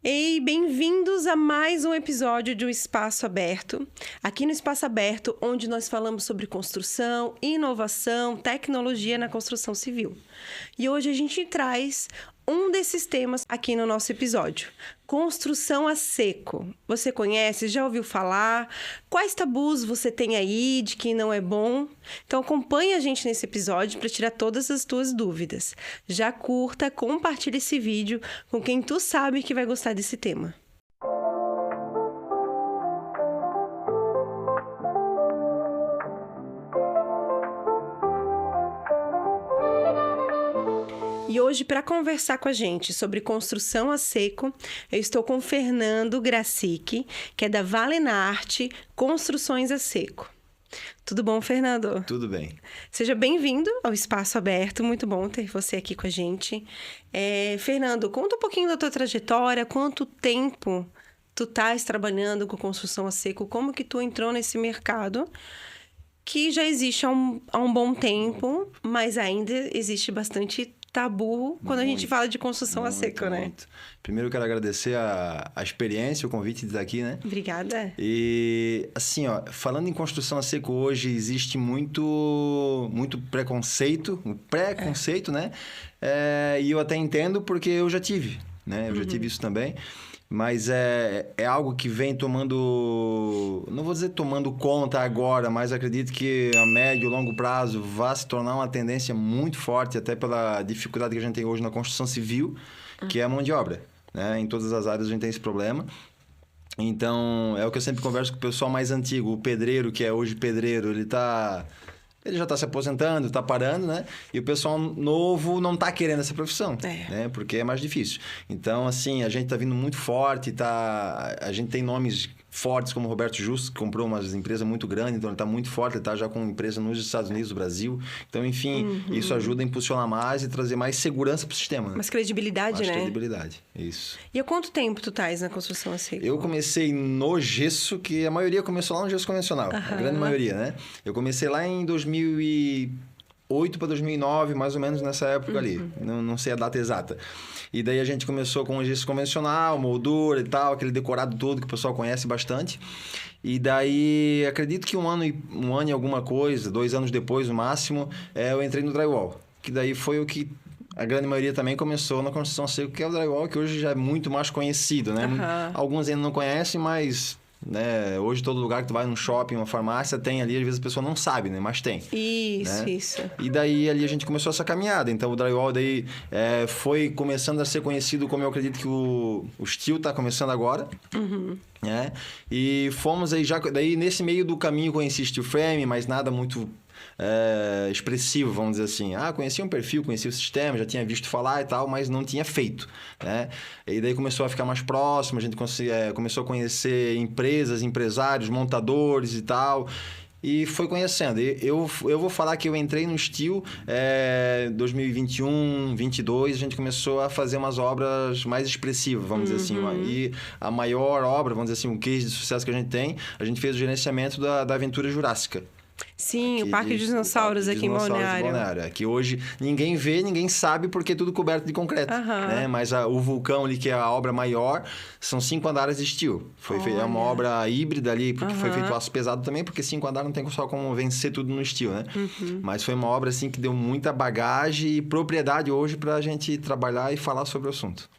Ei, bem-vindos a mais um episódio de O Espaço Aberto. Aqui no Espaço Aberto, onde nós falamos sobre construção, inovação, tecnologia na construção civil. E hoje a gente traz um desses temas aqui no nosso episódio. Construção a seco. Você conhece? Já ouviu falar? Quais tabus você tem aí de que não é bom? Então acompanhe a gente nesse episódio para tirar todas as tuas dúvidas. Já curta, compartilha esse vídeo com quem tu sabe que vai gostar desse tema. E hoje, para conversar com a gente sobre construção a seco, eu estou com o Fernando Gracic, que é da Valenarte Construções a Seco. Tudo bom, Fernando? Tudo bem. Seja bem-vindo ao Espaço Aberto, muito bom ter você aqui com a gente. Fernando, conta um pouquinho da tua trajetória, quanto tempo tu estás trabalhando com construção a seco, como que tu entrou nesse mercado, que já existe há um bom tempo, mas ainda existe bastante tabu quando a gente fala de construção a seco, né? Muito. Primeiro eu quero agradecer a experiência, o convite de estar aqui, né? Obrigada. E assim, falando em construção a seco hoje, existe muito preconceito, né? E eu até entendo porque eu já tive, né? Eu já tive isso também. Mas é algo que vem tomando... Não vou dizer tomando conta agora, mas acredito que a médio e longo prazo vai se tornar uma tendência muito forte, até pela dificuldade que a gente tem hoje na construção civil, que é a mão de obra, né? Em todas as áreas a gente tem esse problema. Então, é o que eu sempre converso com o pessoal mais antigo. O pedreiro, que é hoje pedreiro, ele já está se aposentando, está parando, né? E o pessoal novo não está querendo essa profissão, né? Porque é mais difícil. Então, assim, a gente está vindo muito forte, a gente tem nomes fortes como o Roberto Justo, que comprou uma empresa muito grande, então ele está muito forte, ele está já com empresa nos Estados Unidos, no Brasil. Então, enfim, isso ajuda a impulsionar mais e trazer mais segurança para o sistema. Né? Mais credibilidade, né? Mais credibilidade, isso. E há quanto tempo tu estás na construção a seco? Eu comecei no gesso, que a maioria começou lá no gesso convencional, a grande maioria, né? Eu comecei lá em 2008 para 2009, mais ou menos nessa época ali. Não sei a data exata. E daí a gente começou com o gesso convencional, moldura e tal, aquele decorado todo que o pessoal conhece bastante. E daí, acredito que um ano e alguma coisa, 2 anos depois, no máximo, eu entrei no drywall. Que daí foi o que a grande maioria também começou na construção seco, que é o drywall, que hoje já é muito mais conhecido, né? Alguns ainda não conhecem, mas... né? Hoje todo lugar que tu vai num shopping, uma farmácia, tem ali, às vezes a pessoa não sabe, né? Mas tem. Isso. E daí ali a gente começou essa caminhada. Então o drywall daí foi começando a ser conhecido, como eu acredito que o steel está começando agora. Né? E fomos aí já... Daí nesse meio do caminho conheci steel frame, mas nada muito... expressivo, vamos dizer assim. Conhecia um perfil, conhecia o sistema, já tinha visto falar e tal, mas não tinha feito, né? E daí começou a ficar mais próximo, a gente começou a conhecer empresas, empresários, montadores e tal, e foi conhecendo. Eu vou falar que eu entrei no steel 2021, 2022, a gente começou a fazer umas obras mais expressivas, vamos dizer assim. E a maior obra, vamos dizer assim, um case de sucesso que a gente fez o gerenciamento da Aventura Jurássica. Sim, aqui o Parque de Dinossauros aqui em Balneário. Que hoje ninguém vê, ninguém sabe porque é tudo coberto de concreto. Né? Mas o vulcão ali, que é a obra maior, são 5 andares de steel. É uma obra híbrida ali, porque foi feito aço pesado também, porque 5 andares não tem só como vencer tudo no steel, né? Mas foi uma obra assim que deu muita bagagem e propriedade hoje para a gente trabalhar e falar sobre o assunto.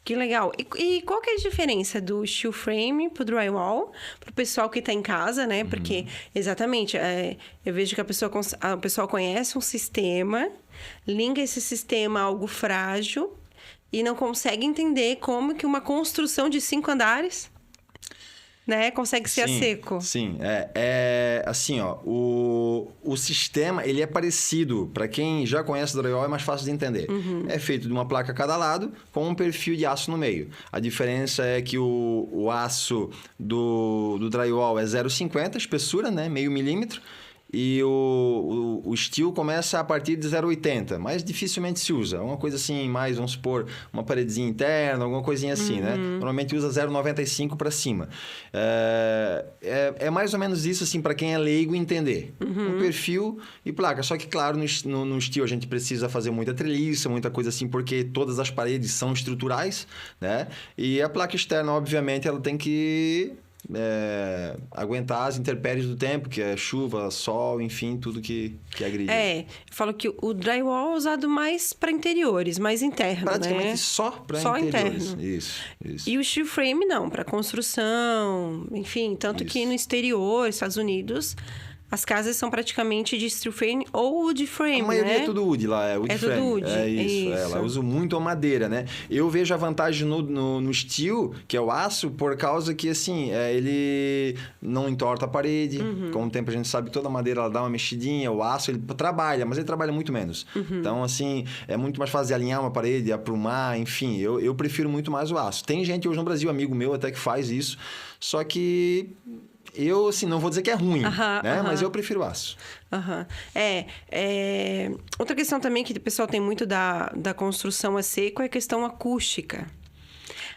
Que legal. E qual que é a diferença do steel frame pro drywall, pro pessoal que está em casa, né? Porque, exatamente, eu vejo que o pessoal conhece um sistema, liga esse sistema a algo frágil e não consegue entender como que uma construção de 5 andares, né, consegue ser a seco. Sim, assim, o sistema, ele é parecido. Para quem já conhece o drywall, é mais fácil de entender. É feito de uma placa a cada lado, com um perfil de aço no meio. A diferença é que o aço do drywall é 0,50, espessura, né, meio milímetro. e o steel começa a partir de 0,80, mas dificilmente se usa. Uma coisa assim, mais, vamos supor, uma paredezinha interna, alguma coisinha assim, né? Normalmente usa 0,95 para cima. É mais ou menos isso, assim, para quem é leigo entender. Um perfil e placa. Só que, claro, no steel a gente precisa fazer muita treliça, muita coisa assim, porque todas as paredes são estruturais, né? E a placa externa, obviamente, ela tem que aguentar as intempéries do tempo, que é chuva, sol, enfim, tudo que agride. Eu falo que o drywall é usado mais para interiores, mais interno, praticamente né? só para interiores. Interno. Isso. E o steel frame não, para construção, enfim, tanto que no exterior, Estados Unidos, as casas são praticamente de steel frame ou wood frame, A maioria né? é tudo wood lá, é wood frame. Tudo wood. É isso. Ela usa muito a madeira, né? Eu vejo a vantagem no steel, que é o aço, por causa que, assim, ele não entorta a parede. Com o tempo a gente sabe que toda madeira ela dá uma mexidinha. O aço, ele trabalha, mas ele trabalha muito menos. Então, assim, é muito mais fácil de alinhar uma parede, aprumar, enfim. Eu prefiro muito mais o aço. Tem gente hoje no Brasil, amigo meu até que faz isso, só que... Eu, assim, não vou dizer que é ruim, né? Mas eu prefiro aço. Outra questão também que o pessoal tem muito da construção a seco é a questão acústica.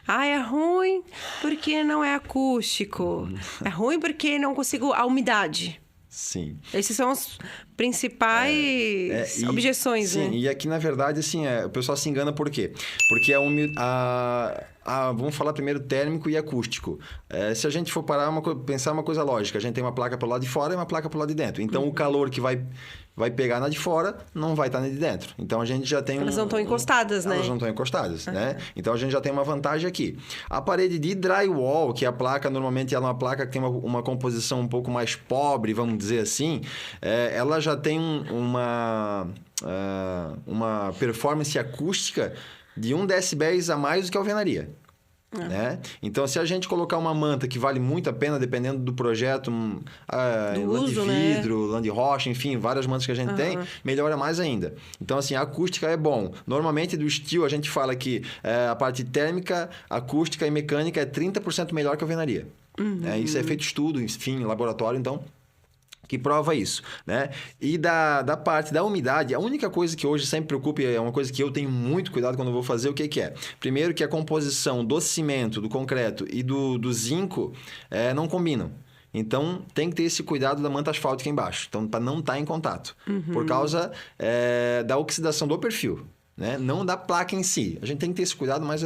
É ruim porque não é acústico. É ruim porque não consigo a umidade. Sim. Essas são as principais objeções, sim, né? E aqui, na verdade, assim, o pessoal se engana por quê? Porque vamos falar primeiro térmico e acústico. Se a gente for pensar uma coisa lógica, a gente tem uma placa para o lado de fora e uma placa para o lado de dentro. Então, o calor que vai pegar na de fora, não vai estar na de dentro. Então, a gente já tem Elas não estão encostadas, né? Elas não estão encostadas, né? Então, a gente já tem uma vantagem aqui. A parede de drywall, que é a placa, normalmente ela é uma placa que tem uma composição um pouco mais pobre, vamos dizer assim, ela já tem uma performance acústica de 1 decibéis a mais do que a alvenaria. Né? Então, se a gente colocar uma manta que vale muito a pena, dependendo do projeto, lã de vidro, lã de rocha, enfim, várias mantas que a gente tem, melhora mais ainda. Então, assim, a acústica é bom. Normalmente, do steel, a gente fala que a parte térmica, acústica e mecânica é 30% melhor que a alvenaria. Isso é feito estudo, enfim, laboratório, então... que prova isso, né? E da parte da umidade, a única coisa que hoje sempre preocupa, é uma coisa que eu tenho muito cuidado quando eu vou fazer, o que é? Primeiro que a composição do cimento, do concreto e do zinco não combinam. Então, tem que ter esse cuidado da manta asfáltica embaixo, então, para não estar em contato, por causa da oxidação do perfil. Né? Não da placa em si. A gente tem que ter esse cuidado, mas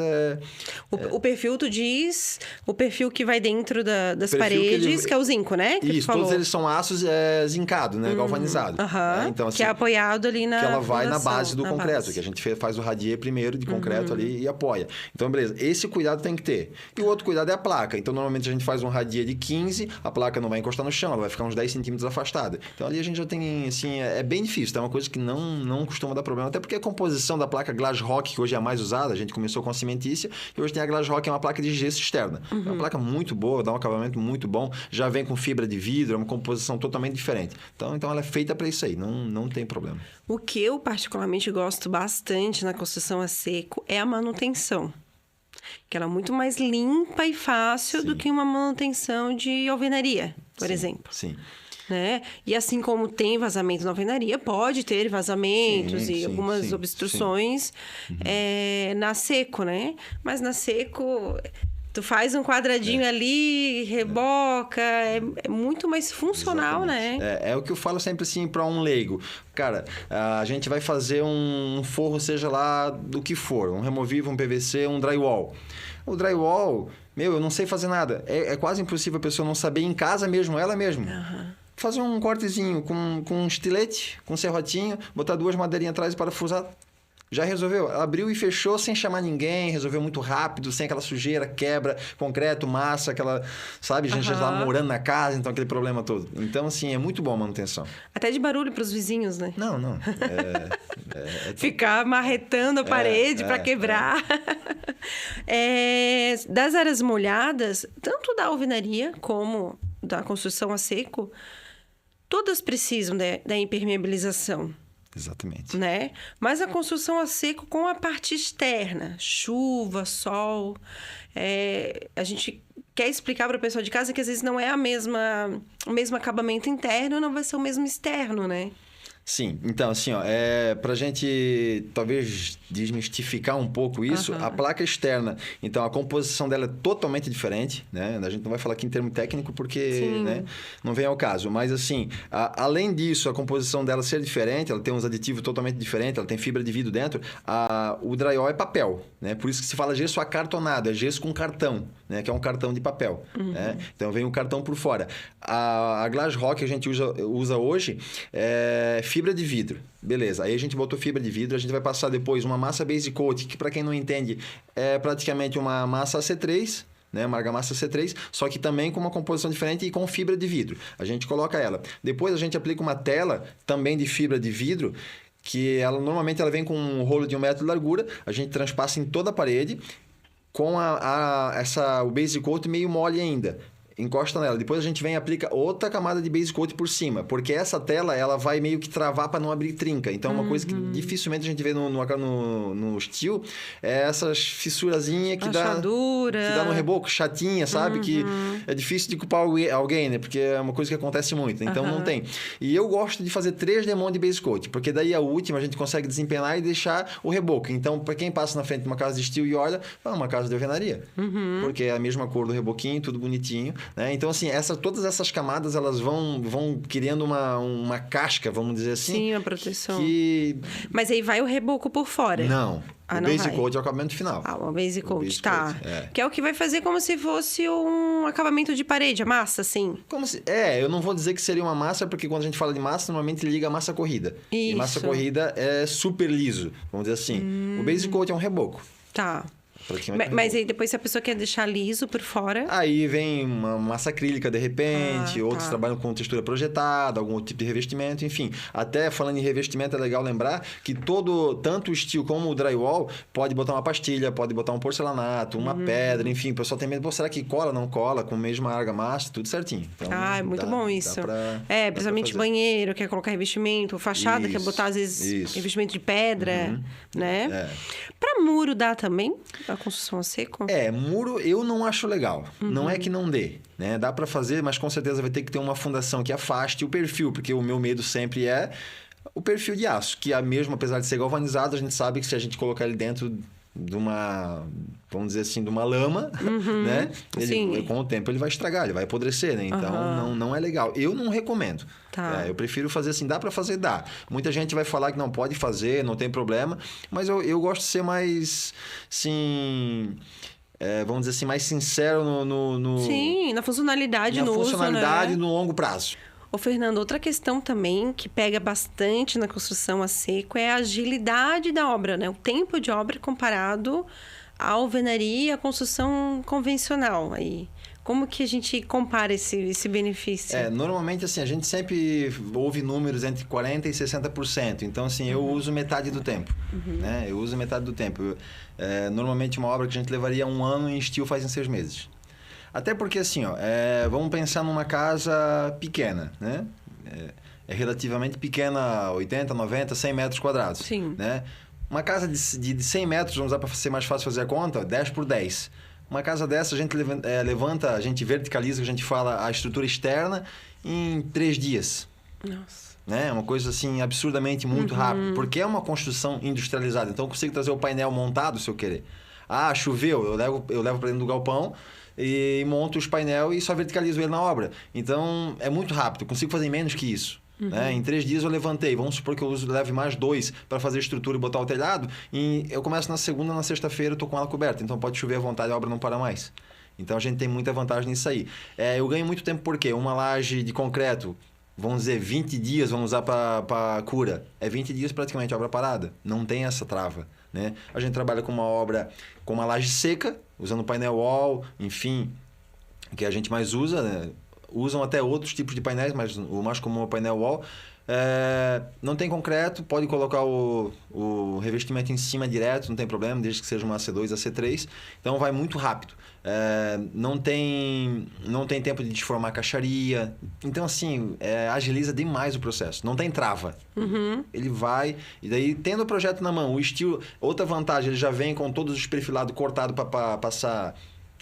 O perfil, tu diz... O perfil que vai dentro das paredes, que é o zinco, né? Que isso, todos eles são aços zincados, né? Galvanizado. Né? Então, assim, que é apoiado ali na que ela vai fundação, na base do concreto, que a gente faz o radier primeiro de concreto ali e apoia. Então, beleza. Esse cuidado tem que ter. E o outro cuidado é a placa. Então, normalmente a gente faz um radier de 15, a placa não vai encostar no chão, ela vai ficar uns 10 centímetros afastada. Então, ali a gente já tem, assim... É bem difícil, tá? É uma coisa que não costuma dar problema. Até porque a composição da placa Glass Rock, que hoje é a mais usada, a gente começou com a cimentícia, e hoje tem a Glass Rock, que é uma placa de gesso externa. É uma placa muito boa, dá um acabamento muito bom, já vem com fibra de vidro, é uma composição totalmente diferente. Então ela é feita para isso aí, não tem problema. O que eu particularmente gosto bastante na construção a seco é a manutenção. Que ela é muito mais limpa e fácil do que uma manutenção de alvenaria, por exemplo. Sim. Né? E assim como tem vazamento na alvenaria, pode ter vazamentos e algumas obstruções na seco, né? Mas na seco, tu faz um quadradinho ali, reboca, é muito mais funcional, exatamente. Né? É o que eu falo sempre assim para um leigo. Cara, a gente vai fazer um forro, seja lá do que for, um removível, um PVC, um drywall. O drywall, eu não sei fazer nada. É quase impossível a pessoa não saber em casa mesmo, ela mesma. Fazer um cortezinho com um estilete, com um serrotinho, botar 2 madeirinhas atrás e parafusar. Já resolveu. Abriu e fechou sem chamar ninguém, resolveu muito rápido, sem aquela sujeira, quebra, concreto, massa, aquela, sabe, gente já lá morando na casa, então aquele problema todo. Então, assim, é muito bom a manutenção. Até de barulho para os vizinhos, né? Não. Ficar marretando a parede para quebrar. Das áreas molhadas, tanto da alvenaria como da construção a seco, todas precisam da impermeabilização. Exatamente. Né? Mas a construção a seco com a parte externa, chuva, sol, a gente quer explicar para a pessoa de casa que às vezes não é o mesmo acabamento interno, não vai ser o mesmo externo, né? Sim, então assim, ó, pra gente talvez desmistificar um pouco isso, a placa externa, então a composição dela é totalmente diferente, né? A gente não vai falar aqui em termo técnico porque, né, não vem ao caso, mas assim, além disso, a composição dela ser diferente, ela tem uns aditivos totalmente diferentes, ela tem fibra de vidro dentro, o drywall é papel, né? Por isso que se fala gesso acartonado, é gesso com cartão, né? Que é um cartão de papel, né? Então vem o cartão por fora. A Glass Rock que a gente usa hoje é fibra de vidro. Beleza, aí a gente botou fibra de vidro, a gente vai passar depois uma massa base coat, que para quem não entende, é praticamente uma massa C3, né? Uma argamassa C3, só que também com uma composição diferente e com fibra de vidro. A gente coloca ela. Depois a gente aplica uma tela também de fibra de vidro, que normalmente ela vem com um rolo de 1 metro de largura, a gente transpassa em toda a parede, com o base coat meio mole ainda. Encosta nela. Depois a gente vem e aplica outra camada de base coat por cima. Porque essa tela, ela vai meio que travar para não abrir trinca. Então, uma coisa que dificilmente a gente vê no steel é essas fissurazinhas que dá no reboco, chatinha, sabe? Que é difícil de culpar alguém, né? Porque é uma coisa que acontece muito. Então, não tem. E eu gosto de fazer 3 demãos de base coat. Porque daí a última a gente consegue desempenhar e deixar o reboco. Então, para quem passa na frente de uma casa de steel e olha, é uma casa de alvenaria. Porque é a mesma cor do reboquinho, tudo bonitinho. Né? Então, assim, todas essas camadas, elas vão criando uma casca, vamos dizer assim. Sim, uma proteção. Que... Mas aí vai o reboco por fora? Não. O base coat é o acabamento final. O base coat, tá. Que é o que vai fazer como se fosse um acabamento de parede, a massa, assim. Eu não vou dizer que seria uma massa, porque quando a gente fala de massa, normalmente liga a massa corrida. Isso. E massa corrida é super liso, vamos dizer assim. O base coat é um reboco. Tá. Mas aí depois, se a pessoa quer deixar liso por fora... Aí vem uma massa acrílica, de repente. Outros trabalham com textura projetada, algum tipo de revestimento, enfim. Até falando em revestimento, é legal lembrar que tanto o steel como o drywall pode botar uma pastilha, pode botar um porcelanato, uma pedra, enfim. O pessoal tem medo, será que cola, não cola? Com a mesma argamassa, tudo certinho. Então, é muito bom isso. Principalmente banheiro, quer colocar revestimento, fachada, quer botar, às vezes, revestimento de pedra, né? Para muro dá também? A construção a seco? Muro eu não acho legal. Não é que não dê, né? Dá para fazer, mas com certeza vai ter que ter uma fundação que afaste o perfil, porque o meu medo sempre é o perfil de aço, que mesmo apesar de ser galvanizado, a gente sabe que se a gente colocar ele dentro de uma, vamos dizer assim, de uma lama, né? Com o tempo ele vai estragar, ele vai apodrecer, né? Então não é legal. Eu não recomendo. Eu prefiro fazer assim, dá para fazer? Dá. Muita gente vai falar que não pode fazer, não tem problema, mas eu gosto de ser mais, assim... vamos dizer assim, mais sincero Sim, na funcionalidade, no uso, né? Na funcionalidade no longo prazo. Ô, Fernando, outra questão também que pega bastante na construção a seco é a agilidade da obra, né? O tempo de obra comparado à alvenaria e à construção convencional. Aí, como que a gente compara esse benefício? Normalmente, assim, a gente sempre ouve números entre 40% e 60%. Então, assim, eu uso metade do tempo, né? Eu uso metade do tempo. Normalmente, uma obra que a gente levaria 1 ano em steel faz em 6 meses. Até porque, assim, vamos pensar numa casa pequena, né? É relativamente pequena, 80, 90, 100 metros quadrados. Sim. Né? Uma casa de 100 metros, vamos usar para ser mais fácil fazer a conta, 10 por 10. Uma casa dessa, a gente levanta, a gente verticaliza, a gente fala a estrutura externa em 3 dias. Nossa. Né? É uma coisa, assim, absurdamente muito rápida. Porque é uma construção industrializada. Então, eu consigo trazer o painel montado, se eu querer. Choveu, eu levo para dentro do galpão e monto os painel e só verticalizo ele na obra. Então, é muito rápido. Eu consigo fazer menos que isso. Né? Em 3 dias eu levantei. Vamos supor que eu leve mais 2 para fazer a estrutura e botar o telhado. E eu começo na segunda, na sexta-feira eu tô com ela coberta. Então, pode chover à vontade, a obra não para mais. Então, a gente tem muita vantagem nisso aí. Eu ganho muito tempo porque uma laje de concreto, vamos dizer, 20 dias, vamos usar para cura. 20 dias praticamente obra parada. Não tem essa trava. Né? A gente trabalha com uma obra com uma laje seca, usando painel wall, enfim, que a gente mais usa, né? Usam até outros tipos de painéis, mas o mais comum é o painel wall. Não tem concreto, pode colocar o revestimento em cima direto, não tem problema, desde que seja uma AC2, AC3. Então vai muito rápido. Não tem tempo de desformar a caixaria. Então, assim, agiliza demais o processo. Não tem trava. Ele vai... E daí, tendo o projeto na mão, o steel... Outra vantagem, ele já vem com todos os perfilados cortados para passar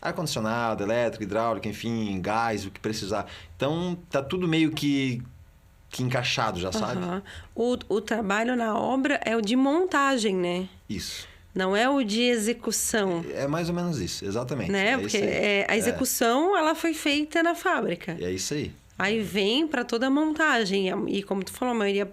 ar-condicionado, elétrico, hidráulico, enfim, gás, o que precisar. Então, tá tudo meio que encaixado, já sabe? O trabalho na obra é o de montagem, né? Isso. Não é o de execução. É mais ou menos isso, exatamente. Né? Porque a execução, ela foi feita na fábrica. É isso aí. Aí vem para toda a montagem. E como tu falou, a maioria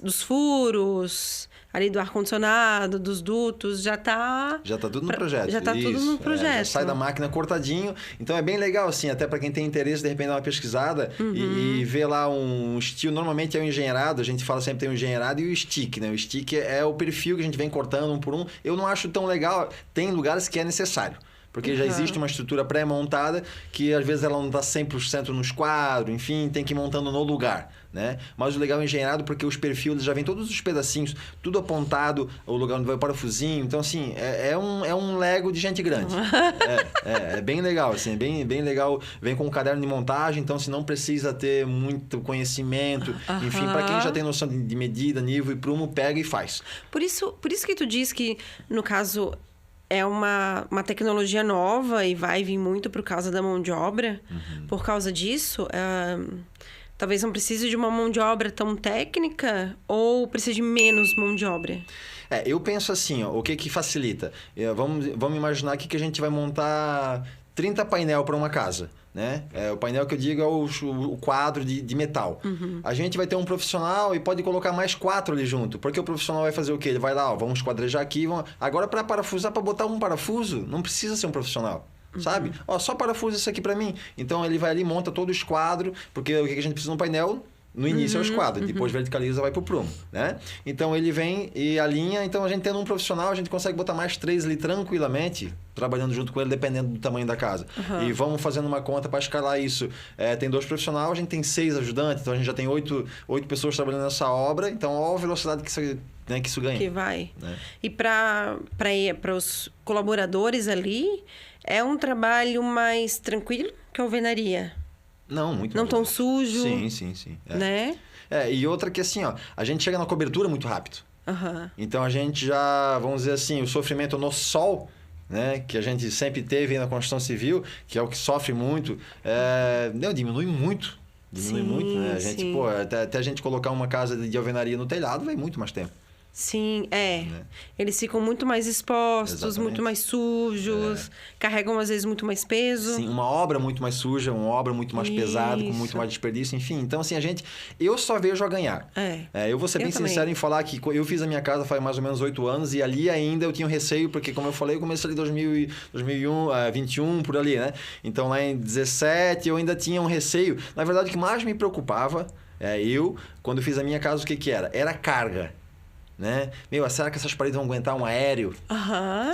dos furos, ali do ar-condicionado, dos dutos, já tá tudo no projeto. Já tá tudo no projeto. Já sai da máquina cortadinho. Então é bem legal, assim, até para quem tem interesse, de repente, dar uma pesquisada e ver lá um steel. Normalmente é o engenheirado, a gente fala sempre tem o engenheirado e o stick, né? O stick é o perfil que a gente vem cortando um por um. Eu não acho tão legal. Tem lugares que é necessário. Porque já existe uma estrutura pré-montada que às vezes ela não está 100% no esquadro, enfim, tem que ir montando no lugar, né? Mas o legal é o engenheirado porque os perfis já vêm todos os pedacinhos, tudo apontado, o lugar onde vai o parafusinho. Então, assim, é um Lego de gente grande. É bem legal, assim, bem legal. Vem com um caderno de montagem, então, se não precisa ter muito conhecimento. Enfim, para quem já tem noção de medida, nível e prumo, pega e faz. Por isso que tu diz que, no caso... É uma tecnologia nova e vai vir muito por causa da mão de obra. Por causa disso, talvez não precise de uma mão de obra tão técnica ou precise de menos mão de obra? Eu penso assim, ó, o que facilita? Vamos imaginar aqui que a gente vai montar 30 painel para uma casa. Né? O painel que eu digo é o quadro de metal. A gente vai ter um profissional e pode colocar mais 4 ali junto. Porque o profissional vai fazer o quê? Ele vai lá, vamos esquadrejar aqui. Agora, para parafusar, para botar um parafuso, não precisa ser um profissional. Sabe? Só parafusa isso aqui para mim. Então, ele vai ali, monta todo o esquadro. Porque o que a gente precisa no painel... No início é o esquadro, depois verticaliza, vai pro prumo, né? Então, ele vem e alinha. Então, a gente tendo um profissional, a gente consegue botar mais 3 ali tranquilamente, trabalhando junto com ele, dependendo do tamanho da casa. E vamos fazendo uma conta para escalar isso. Tem 2 profissionais, a gente tem 6 ajudantes, então a gente já tem 8 pessoas trabalhando nessa obra. Então, olha a velocidade que isso ganha. Que vai. Né? E para os colaboradores ali, é um trabalho mais tranquilo que a alvenaria? Não, muito Não mais tão sujo. Sim. Né? E outra que assim, ó, a gente chega na cobertura muito rápido. Então a gente já, vamos dizer assim, o sofrimento no sol, né, que a gente sempre teve aí na construção civil, que é o que sofre muito, diminui muito. Diminui muito, né? A gente, até a gente colocar uma casa de alvenaria no telhado, vai muito mais tempo. Sim, Né? Eles ficam muito mais expostos, exatamente. Muito mais sujos, carregam às vezes muito mais peso. Sim, uma obra muito mais suja, uma obra muito mais pesada, com muito mais desperdício, enfim. Então, assim, eu só vejo a ganhar. Eu vou ser bem sincero em falar que eu fiz a minha casa faz mais ou menos 8 anos e ali ainda eu tinha um receio, porque, como eu falei, eu comecei ali em 2021, por ali, né? Então, lá em 17, eu ainda tinha um receio. Na verdade, o que mais me preocupava, quando fiz a minha casa, o que era? Era carga. Né? Será que essas paredes vão aguentar um aéreo?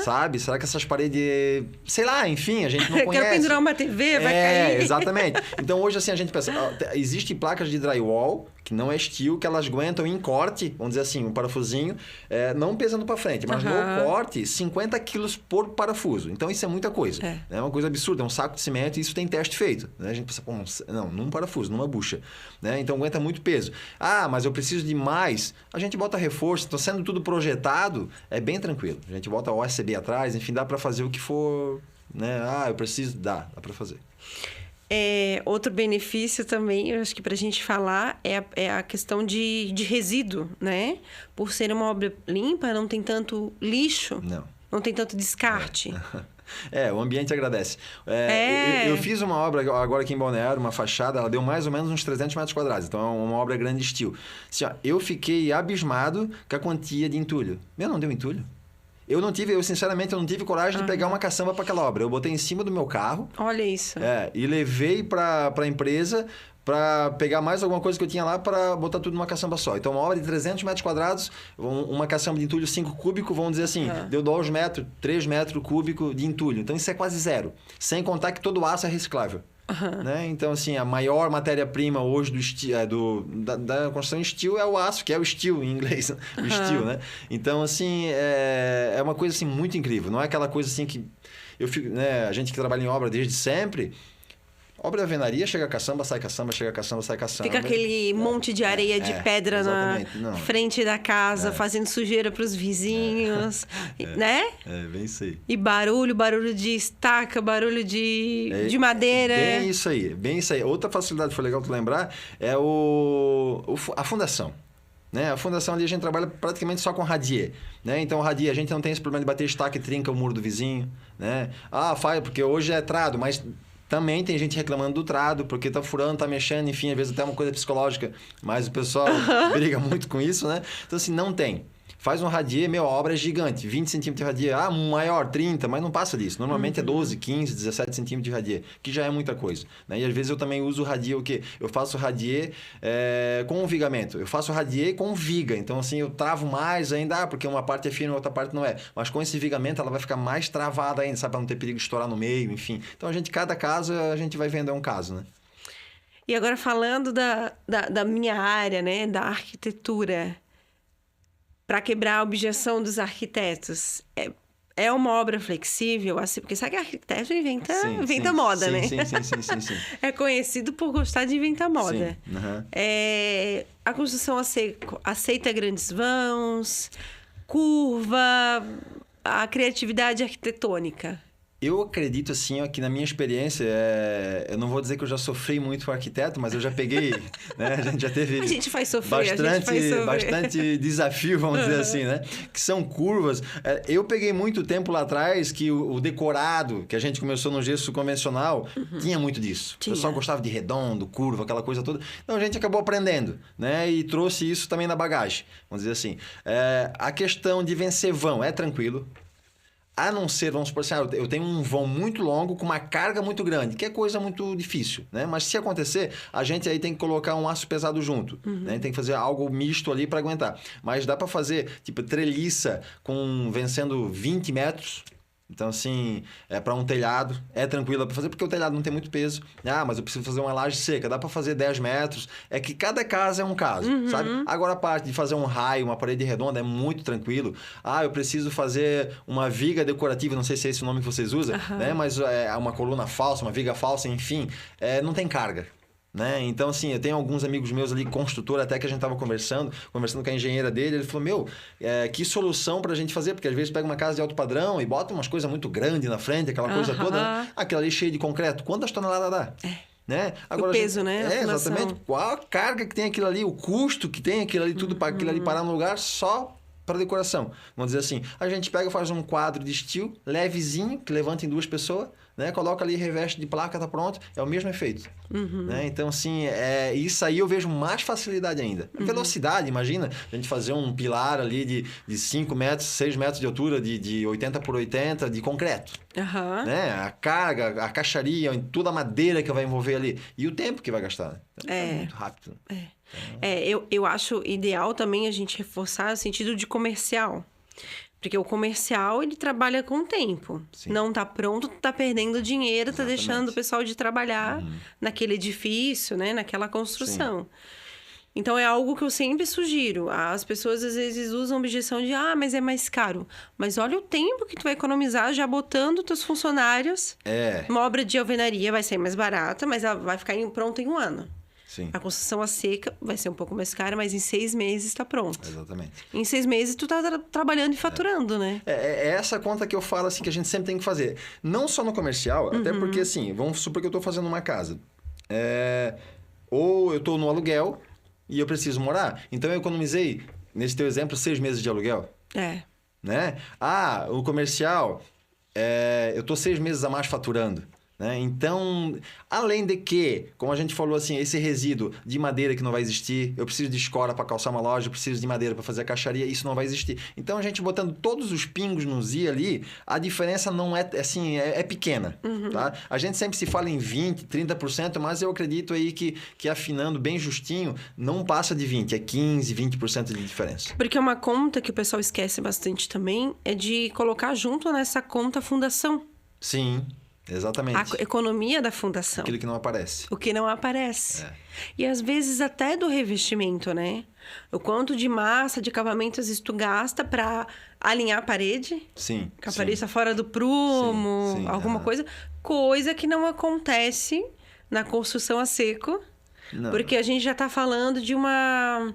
Sabe? Será que essas paredes... Sei lá, enfim, a gente não conhece. Quero pendurar uma TV, vai cair. Exatamente. Então, hoje, assim, a gente pensa... Existem placas de drywall, que não é steel, que elas aguentam em corte, vamos dizer assim, um parafusinho, não pesando para frente, mas no corte, 50 quilos por parafuso. Então, isso é muita coisa. É uma coisa absurda, é um saco de cimento e isso tem teste feito. Né? A gente pensa, não, num parafuso, numa bucha. Né? Então, aguenta muito peso. Mas eu preciso de mais. A gente bota reforço. Então, sendo tudo projetado, é bem tranquilo. A gente bota o OSB atrás, enfim, dá para fazer o que for... Né? Eu preciso... Dá para fazer. Outro benefício também, eu acho que para a gente falar, é a questão de resíduo, né? Por ser uma obra limpa, não tem tanto lixo, não tem tanto descarte. O ambiente agradece. Eu fiz uma obra agora aqui em Balneário, uma fachada, ela deu mais ou menos uns 300 metros quadrados, então é uma obra grande de estilo. Assim, eu fiquei abismado com a quantia de entulho. Não deu entulho. Sinceramente, eu não tive coragem de pegar uma caçamba para aquela obra. Eu botei em cima do meu carro. Olha isso. E levei para a empresa para pegar mais alguma coisa que eu tinha lá para botar tudo numa caçamba só. Então, uma obra de 300 metros quadrados, uma caçamba de entulho 5 cúbico, vamos dizer assim, deu 2 metros, 3 metros cúbicos de entulho. Então, isso é quase zero. Sem contar que todo o aço é reciclável. Né? Então, assim, a maior matéria-prima hoje da construção steel é o aço, que é o steel em inglês, o steel, né? Então, assim, é uma coisa assim, muito incrível. Não é aquela coisa assim que... A gente que trabalha em obra desde sempre... Obra de alvenaria, chega caçamba, sai caçamba, chega caçamba, sai caçamba. Fica aquele monte de areia de pedra na frente da casa, fazendo sujeira para os vizinhos, né? É, bem isso aí. E barulho de estaca, barulho de madeira. Bem isso aí, bem isso aí. Outra facilidade que foi legal tu lembrar é a fundação. Né? A fundação ali a gente trabalha praticamente só com radier, né? Então, o radier, a gente não tem esse problema de bater estaca e trinca o muro do vizinho, né? Faz, porque hoje é trado, mas também tem gente reclamando do trado, porque tá furando, tá mexendo, enfim, às vezes até uma coisa psicológica, mas o pessoal briga muito com isso, né? Então, assim, não tem. Faz um radier, a obra é gigante, 20 centímetros de radier, maior, 30, mas não passa disso. Normalmente é 12, 15, 17 centímetros de radier, que já é muita coisa, né? E às vezes eu também uso o radier, o quê? Eu faço radier com um vigamento, eu faço radier com viga, então assim, eu travo mais ainda, porque uma parte é fina e outra parte não é. Mas com esse vigamento ela vai ficar mais travada ainda, sabe? Para não ter perigo de estourar no meio, enfim. Então cada caso a gente vai vendo um caso, né? E agora falando da minha área, né? Da arquitetura... Para quebrar a objeção dos arquitetos, é uma obra flexível, assim, porque sabe que arquiteto inventa moda, né? Sim. É conhecido por gostar de inventar moda. Sim. Uhum. A construção aceita grandes vãos, curva, a criatividade arquitetônica. Eu acredito, assim, que na minha experiência, eu não vou dizer que eu já sofri muito com arquiteto, mas eu já peguei, né? A gente já teve... A gente faz sofrer, bastante desafio, vamos dizer assim, né? Que são curvas. Eu peguei muito tempo lá atrás que o decorado, que a gente começou no gesso convencional, tinha muito disso. O pessoal gostava de redondo, curva, aquela coisa toda. Então, a gente acabou aprendendo, né? E trouxe isso também na bagagem, vamos dizer assim. A questão de vencer vão é tranquilo. A não ser, vamos supor assim, eu tenho um vão muito longo com uma carga muito grande, que é coisa muito difícil, né? Mas se acontecer, a gente aí tem que colocar um aço pesado junto, né? Tem que fazer algo misto ali para aguentar. Mas dá para fazer, tipo, treliça vencendo 20 metros. Então, assim, para um telhado, é tranquilo para fazer, porque o telhado não tem muito peso. Mas eu preciso fazer uma laje seca, dá para fazer 10 metros. É que cada caso é um caso, sabe? Agora, a parte de fazer um raio, uma parede redonda, é muito tranquilo. Eu preciso fazer uma viga decorativa, não sei se é esse o nome que vocês usam, né? Mas é uma coluna falsa, uma viga falsa, enfim, não tem carga. Né? Então, assim, eu tenho alguns amigos meus ali, construtor, até que a gente estava conversando com a engenheira dele, ele falou, que solução pra gente fazer, porque às vezes pega uma casa de alto padrão e bota umas coisas muito grandes na frente, aquela coisa toda, né? Aquela ali cheia de concreto, quantas toneladas dá? Né? Agora, o peso, né? Exatamente, qual a carga que tem aquilo ali, o custo que tem aquilo ali, tudo para aquilo ali parar no lugar só para decoração. Vamos dizer assim, a gente pega e faz um quadro de steel levezinho, que levanta em 2 pessoas, né? Coloca ali, reveste de placa, tá pronto. É o mesmo efeito. Né? Então, assim, isso aí eu vejo mais facilidade ainda. A velocidade, imagina, a gente fazer um pilar ali de 5 metros, 6 metros de altura, de 80 por 80, de concreto. Né? A carga, a caixaria, toda a madeira que vai envolver ali. E o tempo que vai gastar. Então, é muito rápido. Eu acho ideal também a gente reforçar o sentido de comercial. Porque o comercial, ele trabalha com o tempo. Sim. Não tá pronto, tá perdendo dinheiro, tá deixando o pessoal de trabalhar naquele edifício, né? Naquela construção. Sim. Então, é algo que eu sempre sugiro. As pessoas, às vezes, usam a objeção de... mas é mais caro. Mas olha o tempo que tu vai economizar já botando teus funcionários. Uma obra de alvenaria vai ser mais barata, mas ela vai ficar pronta em 1 ano. Sim. A construção a seca vai ser um pouco mais cara, mas em 6 meses está pronto. Exatamente. Em 6 meses tu tá trabalhando e faturando, né? É essa conta que eu falo, assim, que a gente sempre tem que fazer. Não só no comercial, até porque, assim, vamos supor que eu estou fazendo uma casa. Ou eu estou no aluguel e eu preciso morar. Então, eu economizei, nesse teu exemplo, 6 meses de aluguel. Né? O comercial, eu estou 6 meses a mais faturando. Né? Então, além de que, como a gente falou assim, esse resíduo de madeira que não vai existir, eu preciso de escora para calçar uma loja, eu preciso de madeira para fazer a caixaria, isso não vai existir. Então, a gente botando todos os pingos nos i ali, a diferença não assim, é pequena. Tá? A gente sempre se fala em 20%, 30%, mas eu acredito aí que afinando bem justinho, não passa de 20%, é 15%, 20% de diferença. Porque uma conta que o pessoal esquece bastante também é de colocar junto nessa conta a fundação. Sim. Exatamente. A economia da fundação. Aquilo que não aparece. O que não aparece. E às vezes até do revestimento, né? O quanto de massa, de acabamento, às vezes tu gasta para alinhar a parede. Sim. Que a parede está fora do prumo, alguma coisa. Coisa que não acontece na construção a seco. Não. Porque a gente já está falando de uma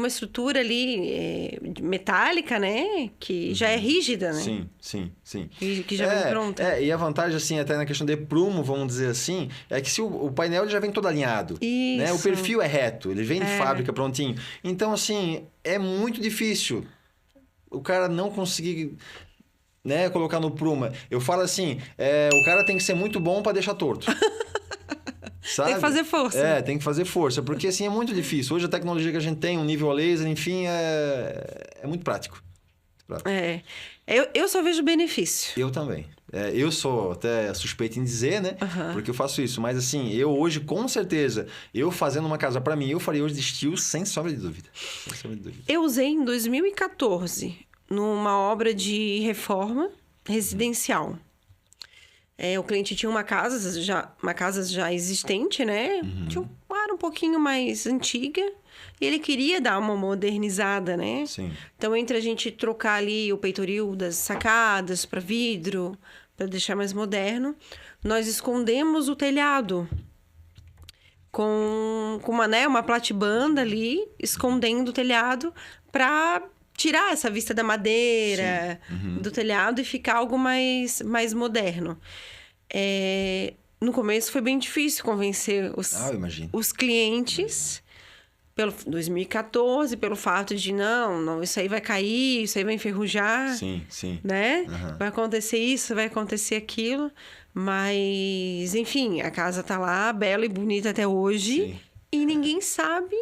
estrutura ali metálica, né? Que já é rígida, né? Sim. Que já vem pronta. E a vantagem, assim, até na questão de prumo, vamos dizer assim, é que se o painel já vem todo alinhado, né? O perfil é reto, ele vem de fábrica prontinho. Então, assim, é muito difícil o cara não conseguir... né, colocar no prumo. Eu falo assim, o cara tem que ser muito bom para deixar torto. Sabe? Tem que fazer força. Tem que fazer força, porque assim é muito difícil. Hoje a tecnologia que a gente tem, um nível a laser, enfim, é muito prático. Eu só vejo benefício. Eu também. Eu sou até suspeito em dizer, né? Porque eu faço isso. Mas assim, eu hoje, com certeza, eu fazendo uma casa para mim, eu faria hoje de steel sem sombra de dúvida. Sem sombra de dúvida. Eu usei em 2014, numa obra de reforma residencial. O cliente tinha uma casa já existente, né? Tinha uma área um pouquinho mais antiga. E ele queria dar uma modernizada, né? Sim. Então, entre a gente trocar ali o peitoril das sacadas para vidro, para deixar mais moderno, nós escondemos o telhado com uma platibanda ali, escondendo o telhado para tirar essa vista da madeira do telhado e ficar algo mais moderno. No começo foi bem difícil convencer os clientes, pelo 2014, pelo fato de não, isso aí vai cair, isso aí vai enferrujar. Sim. Né? Vai acontecer isso, vai acontecer aquilo. Mas, enfim, a casa tá lá, bela e bonita até hoje. Sim. E ninguém sabe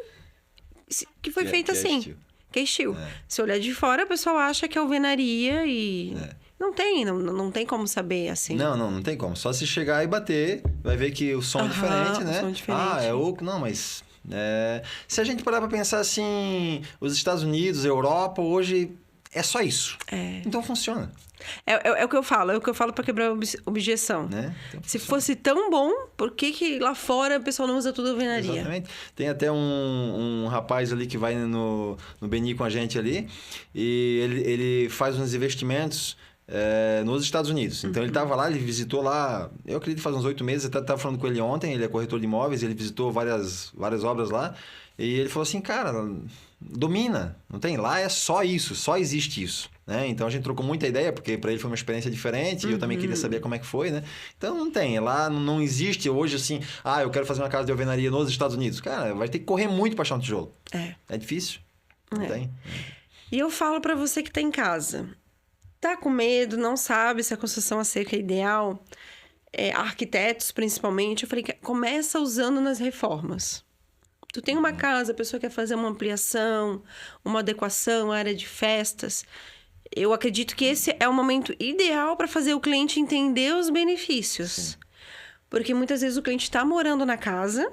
que foi feita assim. Que é steel. Se olhar de fora, o pessoal acha que é alvenaria e... Não tem como saber assim. Não tem como. Só se chegar e bater, vai ver que o som é diferente, né? O som é diferente. É oco. Não, mas... se a gente parar pra pensar assim, os Estados Unidos, a Europa, hoje é só isso. Então funciona. É o que eu falo para quebrar objeção. Né? Então, se fosse tão bom, por que lá fora o pessoal não usa tudo alvenaria? Exatamente. Tem até um rapaz ali que vai no Beni com a gente ali, e ele faz uns investimentos nos Estados Unidos. Então, ele estava lá, ele visitou lá, eu acredito faz uns 8 meses, até estava falando com ele ontem, ele é corretor de imóveis, ele visitou várias obras lá, e ele falou assim, cara, domina, não tem? Lá é só isso, só existe isso. Né? Então, a gente trocou muita ideia, porque para ele foi uma experiência diferente, e eu também queria saber como é que foi, né? Então, não tem, lá não existe hoje assim, eu quero fazer uma casa de alvenaria nos Estados Unidos. Cara, vai ter que correr muito para achar um tijolo. É difícil, não tem? E eu falo para você que tá em casa, tá com medo, não sabe se a construção a seco é ideal, arquitetos principalmente, eu falei, começa usando nas reformas. Tu tem uma casa, a pessoa quer fazer uma ampliação, uma adequação, área de festas. Eu acredito que esse é o momento ideal para fazer o cliente entender os benefícios. Sim. Porque muitas vezes o cliente está morando na casa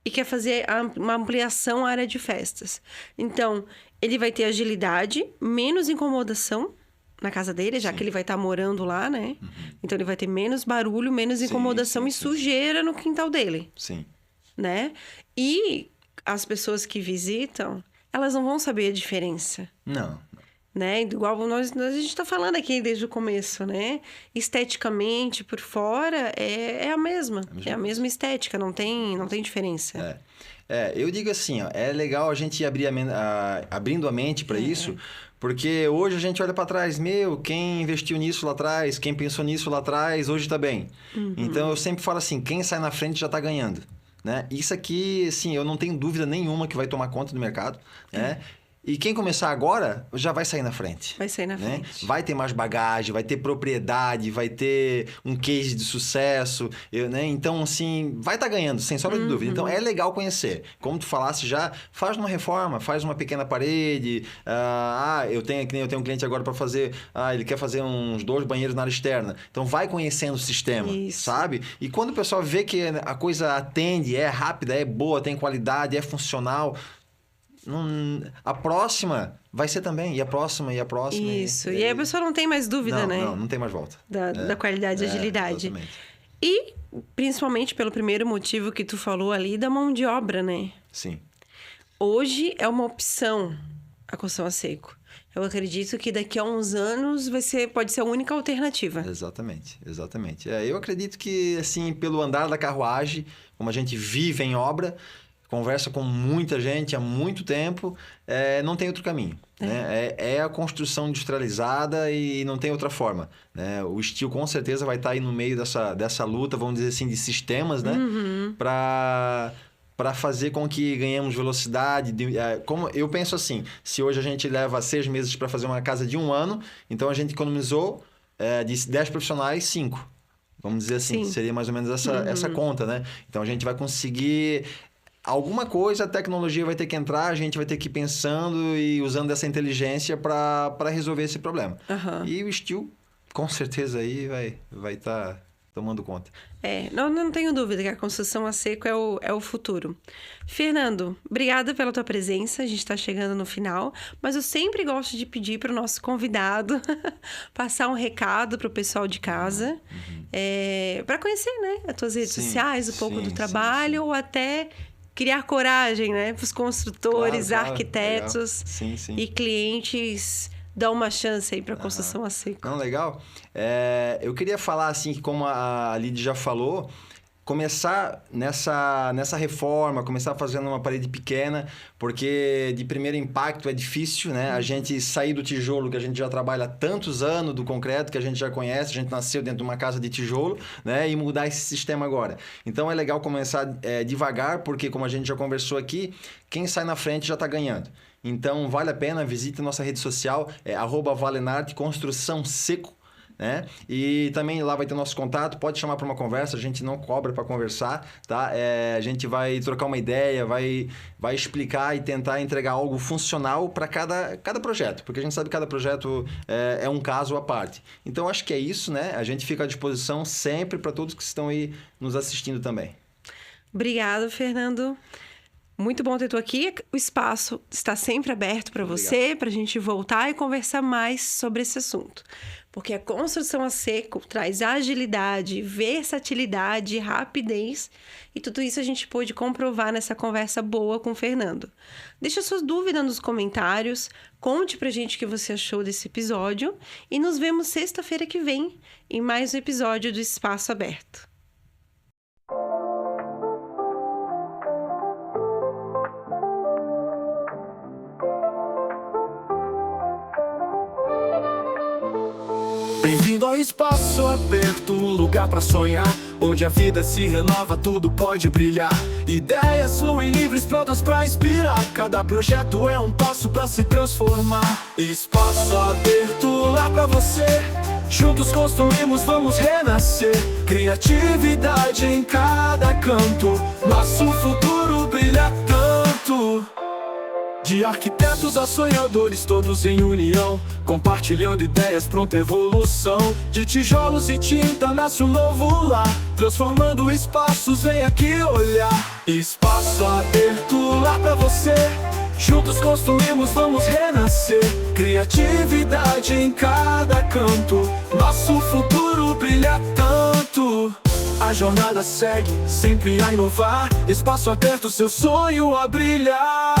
e quer fazer uma ampliação à área de festas. Então, ele vai ter agilidade, menos incomodação na casa dele, já que ele vai estar morando lá, né? Então, ele vai ter menos barulho, menos incomodação e sujeira no quintal dele. Sim. Né? E as pessoas que visitam, elas não vão saber a diferença. Não. Né? Igual a gente está falando aqui desde o começo, né? Esteticamente, por fora, é a mesma. É a mesma estética, não tem diferença. Eu digo assim, é legal a gente ir abrindo a mente para isso, porque hoje a gente olha para trás, quem investiu nisso lá atrás, quem pensou nisso lá atrás, hoje está bem. Então, eu sempre falo assim, quem sai na frente já está ganhando. Né? Isso aqui, assim, eu não tenho dúvida nenhuma que vai tomar conta do mercado, né? E quem começar agora, já vai sair na frente. Vai sair na frente. Vai ter mais bagagem, vai ter propriedade, vai ter um case de sucesso, né? Então, assim, vai estar ganhando, sem sombra de dúvida. Então, é legal conhecer. Como tu falasse já, faz uma reforma, faz uma pequena parede. Eu tenho um cliente agora para fazer... ele quer fazer uns 2 banheiros na área externa. Então, vai conhecendo o sistema, sabe? E quando o pessoal vê que a coisa atende, é rápida, é boa, tem qualidade, é funcional... a próxima vai ser também, e a próxima. Isso, e aí a pessoa não tem mais dúvida, né? Não tem mais volta. Da qualidade e agilidade. Exatamente. E, principalmente pelo primeiro motivo que tu falou ali, da mão de obra, né? Sim. Hoje é uma opção a construção a seco. Eu acredito que daqui a uns anos pode ser a única alternativa. Exatamente, exatamente. Eu acredito que, assim, pelo andar da carruagem, como a gente vive em obra, conversa com muita gente há muito tempo, não tem outro caminho. Né? É a construção industrializada e não tem outra forma. Né? O steel com certeza vai estar aí no meio dessa luta, vamos dizer assim, de sistemas, né? Para fazer com que ganhemos velocidade. Como eu penso assim, se hoje a gente leva 6 meses para fazer uma casa de 1 ano, então a gente economizou de 10 profissionais, 5. Vamos dizer assim, seria mais ou menos essa conta, né? Então a gente vai conseguir... Alguma coisa, a tecnologia vai ter que entrar, a gente vai ter que ir pensando e usando essa inteligência para resolver esse problema. E o steel, com certeza, aí vai estar tomando conta. Não tenho dúvida que a construção a seco é o futuro. Fernando, obrigada pela tua presença. A gente está chegando no final, mas eu sempre gosto de pedir para o nosso convidado passar um recado para o pessoal de casa, para conhecer, né, as tuas redes sociais, um pouco do trabalho, ou até... criar coragem, né? Para os construtores, claro, arquitetos e clientes dar uma chance aí para a construção a seco. Não, legal. Eu queria falar, assim, que como a Lidy já falou, começar nessa reforma, começar fazendo uma parede pequena, porque de primeiro impacto é difícil, né? A gente sair do tijolo, que a gente já trabalha há tantos anos, do concreto, que a gente já conhece, a gente nasceu dentro de uma casa de tijolo, né? E mudar esse sistema agora. Então, é legal começar devagar, porque como a gente já conversou aqui, quem sai na frente já está ganhando. Então, vale a pena, visite nossa rede social, @valenarte Construção Seco. Né? E também lá vai ter nosso contato, pode chamar para uma conversa, a gente não cobra para conversar, tá? A gente vai trocar uma ideia, vai explicar e tentar entregar algo funcional para cada projeto, porque a gente sabe que cada projeto é um caso à parte. Então, acho que é isso, né? A gente fica à disposição sempre para todos que estão aí nos assistindo também. Obrigada, Fernando. Muito bom ter tu aqui. O espaço está sempre aberto para você, para a gente voltar e conversar mais sobre esse assunto. Porque a construção a seco traz agilidade, versatilidade, rapidez. E tudo isso a gente pôde comprovar nessa conversa boa com o Fernando. Deixa suas dúvidas nos comentários, conte pra gente o que você achou desse episódio. E nos vemos sexta-feira que vem em mais um episódio do Espaço Aberto. Bem-vindo ao Espaço Aberto, um lugar pra sonhar, onde a vida se renova, tudo pode brilhar. Ideias fluem livres, prontas pra inspirar. Cada projeto é um passo pra se transformar. Espaço Aberto, lá pra você. Juntos construímos, vamos renascer. Criatividade em cada canto, nosso futuro brilha tanto. De arquitetos a sonhadores, todos em união, compartilhando ideias, pronta evolução. De tijolos e tinta nasce um novo lar, transformando espaços, vem aqui olhar. Espaço Aberto, lá pra você. Juntos construímos, vamos renascer. Criatividade em cada canto, nosso futuro brilha tanto. A jornada segue, sempre a inovar. Espaço Aberto, seu sonho a brilhar.